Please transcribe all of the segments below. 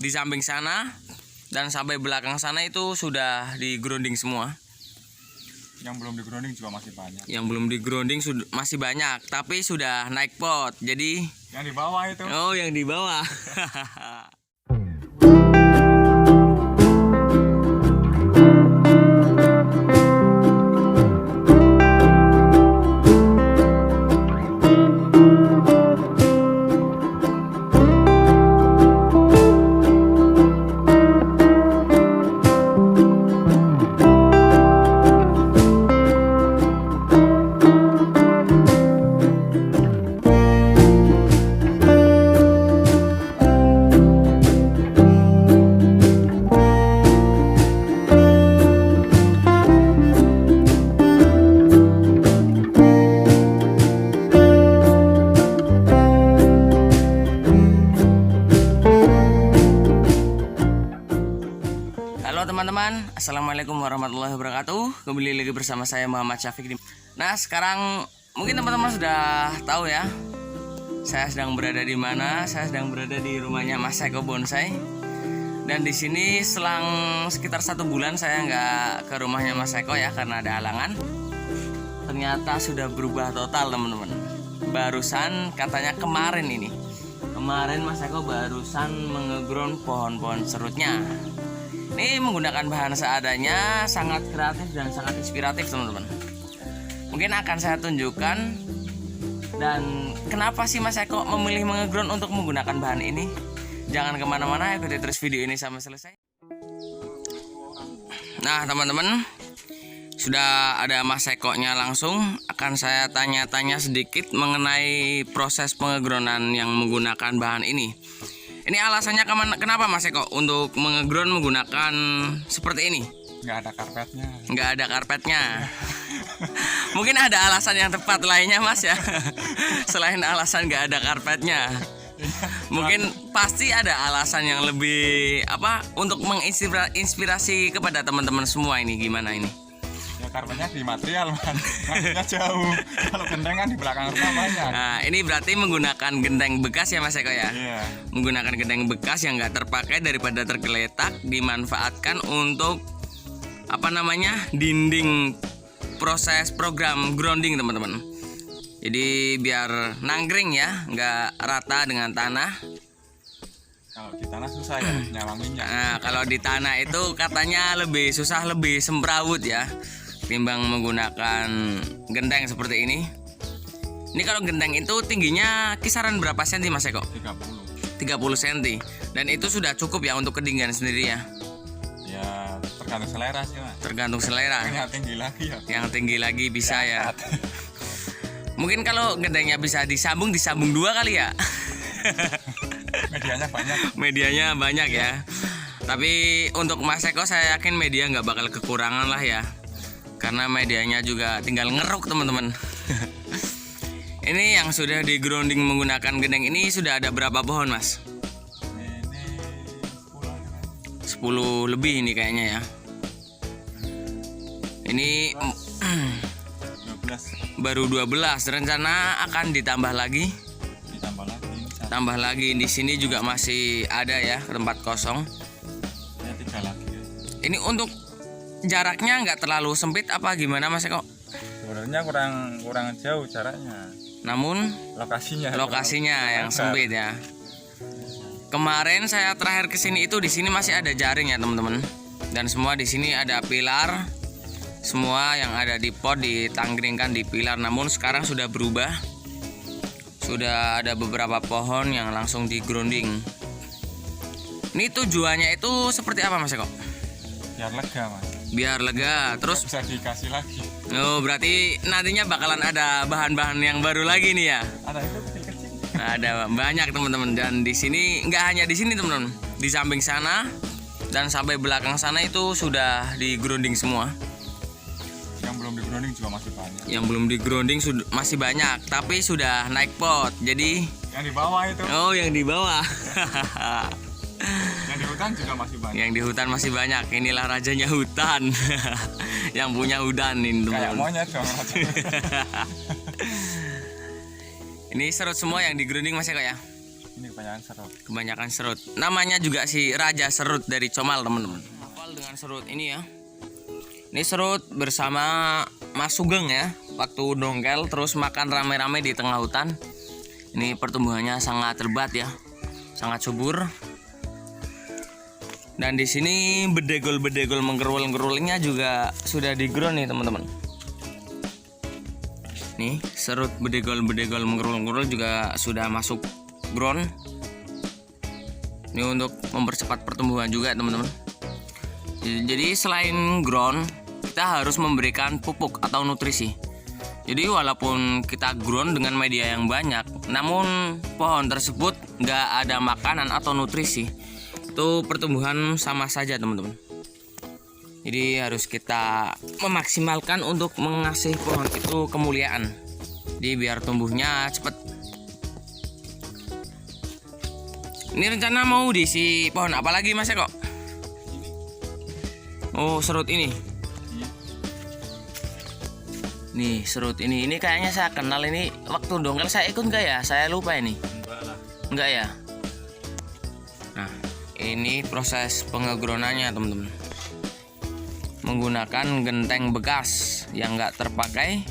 di samping sana dan sampai belakang sana itu sudah di-grounding semua. Yang belum di-grounding juga masih banyak. Yang belum di-grounding masih banyak, tapi sudah naik pot. Jadi yang di bawah itu. Oh, yang di bawah. Halo teman-teman, assalamualaikum warahmatullahi wabarakatuh. Kembali lagi bersama saya Muhammad Syafiq. Nah, sekarang mungkin teman-teman sudah tahu ya, saya sedang berada di mana. Saya sedang berada di rumahnya Mas Eko Bonsai. Dan di sini selang sekitar 1 bulan saya nggak ke rumahnya Mas Eko ya, karena ada halangan. Ternyata sudah berubah total teman-teman. Barusan katanya kemarin Mas Eko barusan mengeground pohon-pohon serutnya. Ini menggunakan bahan seadanya, sangat kreatif dan sangat inspiratif teman-teman. Mungkin akan saya tunjukkan. Dan kenapa sih Mas Eko memilih mengeground untuk menggunakan bahan ini? Jangan kemana-mana, ikuti terus video ini sampai selesai. Nah teman-teman, sudah ada Mas Eko-nya langsung. Akan saya tanya-tanya sedikit mengenai proses pengegroundan yang menggunakan bahan ini. Ini alasannya kenapa Mas Eko untuk mengeground menggunakan seperti ini? Nggak ada karpetnya. Nggak ada karpetnya. Mungkin ada alasan yang tepat lainnya Mas ya. Selain alasan nggak ada karpetnya, mungkin pasti ada alasan yang lebih untuk menginspirasi kepada teman-teman semua ini. Gimana ini? Ya karpetnya di material man, maksudnya jauh. Kalau genteng kan di belakang rumah banyak. Nah ini berarti menggunakan genteng bekas ya Mas Eko ya? Iya. Menggunakan genteng bekas yang nggak terpakai daripada tergeletak, dimanfaatkan untuk dinding proses program grounding teman-teman. Jadi biar nanggring ya, nggak rata dengan tanah. Kalau di tanah susah ya nyawanginya. Nah kalau di tanah itu katanya lebih susah, lebih semrawut ya, timbang menggunakan genteng seperti ini. Ini kalau genteng itu tingginya kisaran berapa senti Mas Eko? 30 cm. Dan itu sudah cukup ya untuk ketinggian sendiri ya? Ya tergantung selera sih Mas. Tergantung selera. Yang tinggi lagi ya. Yang tinggi lagi bisa ya. Mungkin kalau gentengnya bisa disambung 2 kali ya. Medianya banyak ya. Tapi untuk Mas Eko saya yakin media nggak bakal kekurangan lah ya, karena medianya juga tinggal ngeruk teman-teman. Ini yang sudah di grounding menggunakan genteng ini sudah ada berapa pohon Mas? Ini 10 lebih ini kayaknya ya. Ini 12. baru 12. Rencana akan ditambah lagi. Tambah lagi di sini juga masih ada ya tempat kosong. Ya 3 lagi ya. Ini untuk jaraknya nggak terlalu sempit apa gimana Mas Eko? Sebenarnya kurang jauh jaraknya. Namun lokasinya yang sempit ya. Kemarin saya terakhir kesini itu di sini masih ada jaring ya teman-teman. Dan semua di sini ada pilar. Semua yang ada di pot ditangkringkan di pilar. Namun sekarang sudah berubah. Sudah ada beberapa pohon yang langsung di grounding. Ini tujuannya itu seperti apa Mas Eko? Biar lega Mas. Biar lega. Terus bisa dikasih lagi. Oh berarti nantinya bakalan ada bahan-bahan yang baru lagi nih ya? Ada itu kecil-kecil. Ada banyak teman-teman. Dan di sini nggak hanya di sini teman-teman. Di samping sana dan sampai belakang sana itu sudah di grounding semua. Yang belum di grounding juga masih banyak. Yang belum di grounding masih banyak, tapi sudah naik pot. Jadi yang di bawah itu. Oh, yang di bawah. Yang di hutan juga masih banyak. Yang di hutan masih banyak. Inilah rajanya hutan. Yang punya hutan ini teman-teman. Kayak monyet dong. Ini serut semua yang di grounding Mas Eko ya? Ini kebanyakan serut. Kebanyakan serut. Namanya juga si Raja Serut dari Comal, teman-teman. Hafal dengan serut ini ya. Ini serut bersama Mas Sugeng ya. Waktu dongkel terus makan rame-rame di tengah hutan. Ini pertumbuhannya sangat lebat ya. Sangat subur. Dan di sini bedegol-bedegol menggerul-gerulingnya juga sudah di-ground nih, teman-teman. Nih, serut bedegol-bedegol menggerul-gerul juga sudah masuk ground. Ini untuk mempercepat pertumbuhan juga, teman-teman. Jadi selain ground, kita harus memberikan pupuk atau nutrisi. Jadi walaupun kita ground dengan media yang banyak, namun pohon tersebut nggak ada makanan atau nutrisi, itu pertumbuhan sama saja, teman-teman. Jadi harus kita memaksimalkan untuk mengasih pohon itu kemuliaan. Jadi biar tumbuhnya cepat. Ini rencana mau diisi pohon apa lagi, Mas kok? Oh, serut ini. Nih, serut ini kayaknya saya kenal ini. Waktu dongkel saya ikut nggak ya? Saya lupa ini. Enggak ya? Nah, ini proses pengegrounannya, teman-teman. Menggunakan genteng bekas yang nggak terpakai.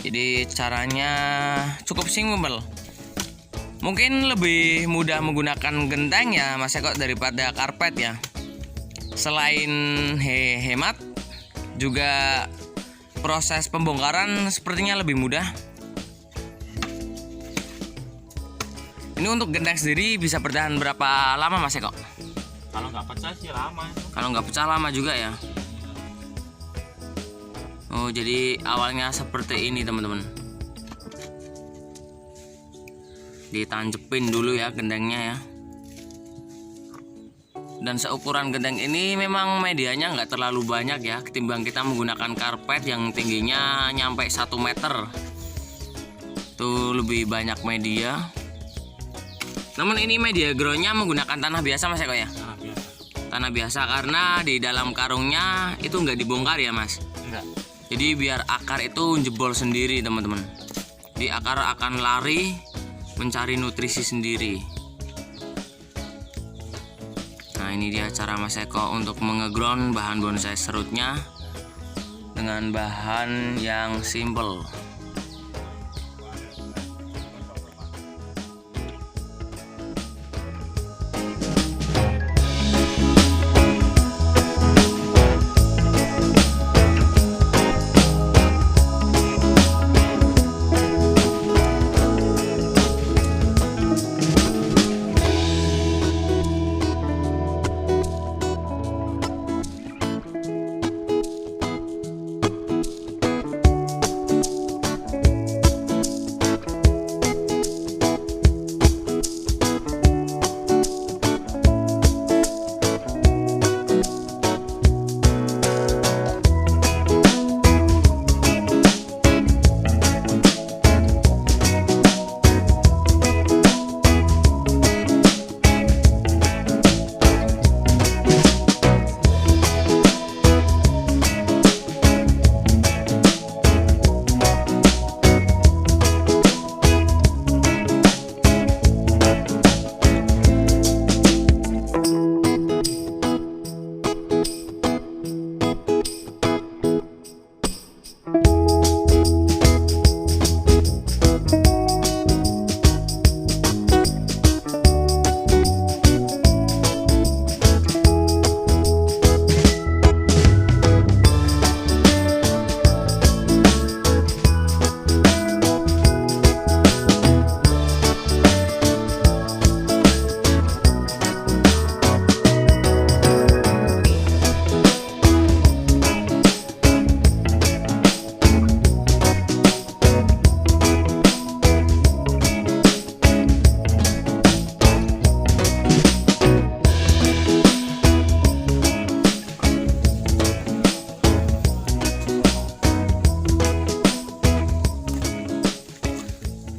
Jadi caranya cukup simpel. Mungkin lebih mudah menggunakan genteng ya, Mas Eko, daripada karpet ya. Selain hemat, juga proses pembongkaran sepertinya lebih mudah. Ini untuk genteng sendiri bisa bertahan berapa lama, Mas Eko? Kalau nggak pecah sih lama. Kalau nggak pecah lama juga ya. Oh, jadi awalnya seperti ini, teman-teman. Ditancepin dulu ya gentengnya ya. Dan seukuran genteng ini memang medianya nggak terlalu banyak ya, ketimbang kita menggunakan karpet yang tingginya nyampe 1 meter. Itu lebih banyak media. Namun ini media groundnya menggunakan tanah biasa, Mas Eko ya? Tanah biasa karena di dalam karungnya itu nggak dibongkar ya, Mas? Enggak. Jadi biar akar itu jebol sendiri, teman-teman. Di akar akan lari mencari nutrisi sendiri. Nah, ini dia cara Mas Eko untuk mengeground bahan bonsai serutnya dengan bahan yang simple.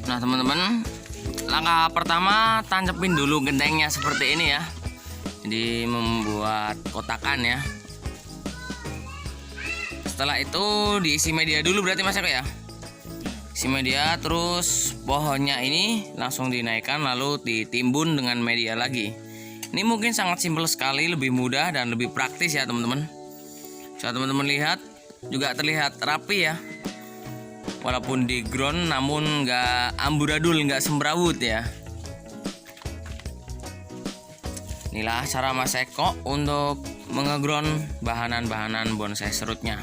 Nah, teman-teman, langkah pertama tancepin dulu gentengnya seperti ini ya. Jadi membuat kotakan ya. Setelah itu diisi media dulu berarti Mas Eko ya. isi media, terus pohonnya ini langsung dinaikkan lalu ditimbun dengan media lagi. Ini mungkin sangat simpel sekali, lebih mudah dan lebih praktis ya teman-teman. Bisa teman-teman lihat, juga terlihat rapi ya. Walaupun di ground namun nggak amburadul, nggak semrawut ya. Inilah cara Mas Eko untuk mengeground bahanan-bahanan bonsai serutnya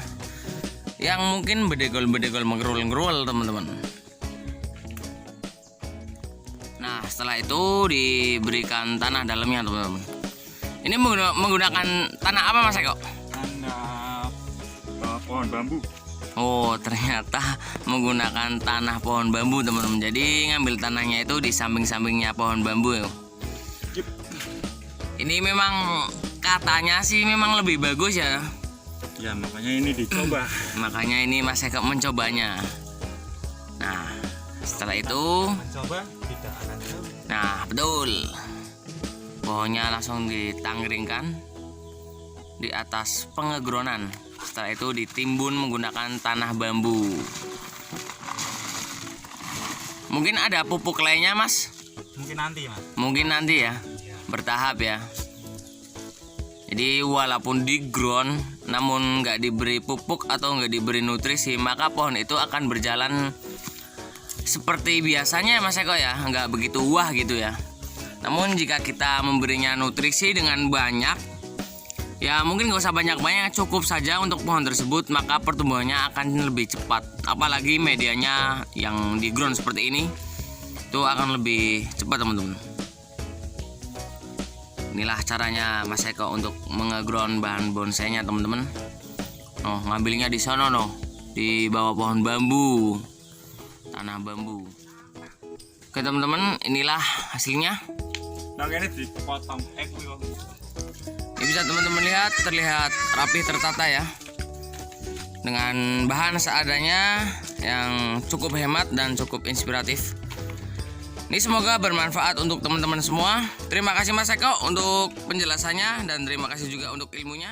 yang mungkin bedegol-bedegol mengerul-ngerul teman-teman. Nah setelah itu diberikan tanah dalamnya teman-teman. Ini menggunakan tanah apa Mas Eko? Tanah pohon bambu. Oh ternyata menggunakan tanah pohon bambu teman-teman. Jadi ngambil tanahnya itu di samping-sampingnya pohon bambu ya. Ini memang katanya sih memang lebih bagus ya. Ya makanya ini dicoba. Makanya ini Mas Eko mencobanya. Nah setelah itu, Mencoba tidak akan tahu. nah betul, pohonnya langsung ditanggeringkan di atas pengegronan. Setelah itu ditimbun menggunakan tanah bambu. Mungkin ada pupuk lainnya Mas? Mungkin nanti Mas. Mungkin nanti ya, bertahap ya. Jadi walaupun di ground namun nggak diberi pupuk atau nggak diberi nutrisi, maka pohon itu akan berjalan seperti biasanya Mas Eko ya, nggak begitu wah gitu ya. Namun jika kita memberinya nutrisi dengan banyak, ya mungkin nggak usah banyak-banyak, cukup saja untuk pohon tersebut, maka pertumbuhannya akan lebih cepat. Apalagi medianya yang di ground seperti ini, itu akan lebih cepat teman-teman. Inilah caranya Mas Eko untuk mengeground bahan bonsainya teman-teman. Oh, ngambilnya di sana noh, di bawah pohon bambu, tanah bambu. Oke teman-teman, inilah hasilnya. Nah ini dipotong Ini bisa teman-teman lihat, terlihat rapi tertata ya, dengan bahan seadanya yang cukup hemat dan cukup inspiratif. Ini semoga bermanfaat untuk teman-teman semua. Terima kasih Mas Eko untuk penjelasannya dan terima kasih juga untuk ilmunya.